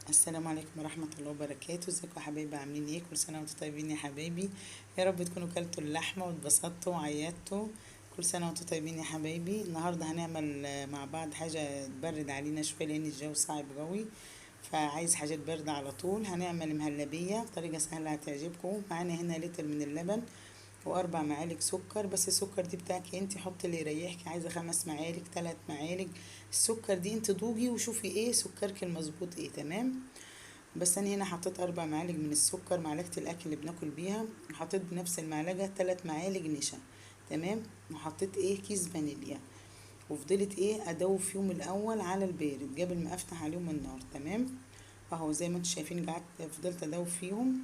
السلام عليكم ورحمة الله وبركاته. ازيكم يا حبايبي؟ عاملين ايه؟ كل سنة وانتم طيبين يا حبايبي. يا رب تكونوا كلتوا اللحمة واتبسطتوا وعيطتوا. كل سنة وانتم طيبين يا حبايبي. النهاردة هنعمل مع بعض حاجة تبرد علينا شوية لان الجو صعب قوي، فعايز حاجات باردة على طول. هنعمل مهلبية بطريقة سهلة هتعجبكم. معانا هنا لتر من اللبن واربع معالق سكر، بس السكر دي بتاعك انت، حطي اللي يريحك. عايزه 5 معالق، 3 معالق. السكر دي انت دوقي وشوفي ايه سكرك المظبوط ايه. تمام. بس انا هنا حطيت 4 معالق من السكر، معلقه الاكل اللي بناكل بيها. وحطيت بنفس المعلقه 3 معالق نشا. تمام. وحطيت كيس فانيليا. وفضلت ادوب فيهم الاول على البارد قبل ما افتح عليهم النار. تمام. اهو زي ما انتم شايفين قعدت فضلت ادوب فيهم.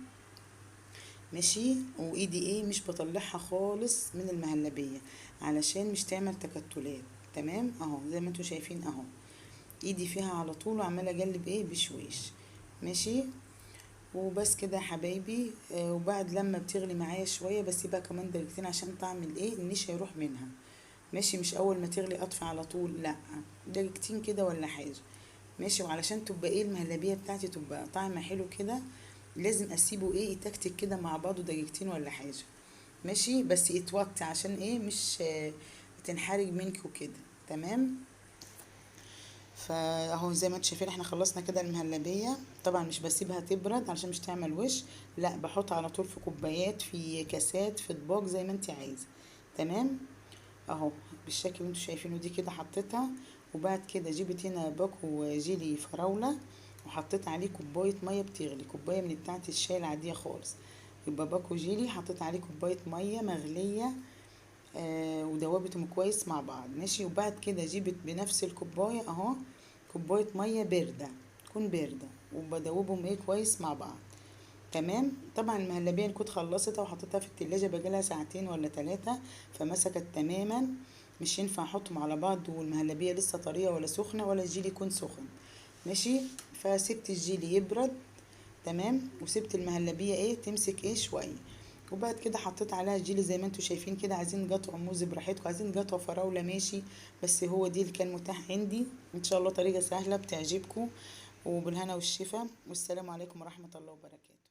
ماشي. وايدي مش بطلعها خالص من المهلبية علشان مش تعمل تكتلات. تمام. اهو زي ما انتوا شايفين اهو ايدي فيها على طول وعمالة اقلب بشويش. ماشي. وبس كده يا حبايبي. وبعد لما بتغلي معايا شوية بسيبها كمان دقيقتين عشان طعم النشا يروح منها. ماشي. مش اول ما تغلي اطفي على طول، لا، دقيقتين كده ولا حاجة. ماشي. وعلشان تبقى المهلبية بتاعتي تبقى طعمها حلو كده، لازم اسيبه يتكتك كده مع بعضه دقيقتين ولا حاجة. ماشي. بس يتوطي عشان مش تنحرج منك وكده. تمام. فاهو زي ما انتم شايفين احنا خلصنا كده المهلبية. طبعا مش بسيبها تبرد علشان مش تعمل وش، لا، بحط على طول في كوبايات، في كاسات، في اطباق، زي ما انت عايزة. تمام. اهو بالشكل اللي انتوا شايفينه دي كده حطيتها. وبعد كده جبت هنا باكو جيلي فراولة وحطيت عليه كوباية مية بتغلي، كوباية من بتاعة الشاي العادية خالص. يبقى باكو جيلي حطيت عليه كوباية مية مغلية. ودوبتهم كويس مع بعض. ماشي. وبعد كده جبت بنفس الكوباية اهو كوباية مية باردة، تكون باردة، وبدوبهم كويس مع بعض. تمام. طبعا المهلبية كنت خلصتها وحطيتها في التلاجة بقالها ساعتين ولا 3، فمسكت تماما. مش ينفع احطهم على بعض والمهلبية لسه طرية ولا سخنة ولا الجيلي يكون سخن. ماشي. فسبت الجيلي يبرد. تمام. وسبت المهلبية تمسك شوية. وبعد كده حطيت عليها الجيلي زي ما انتوا شايفين كده. عايزين قطع موز براحتكم، عايزين قطع فراولة ماشي، بس هو دي اللي كان متاح عندي. ان شاء الله طريقة سهلة بتعجبكم. وبالهنا والشفا، والسلام عليكم ورحمة الله وبركاته.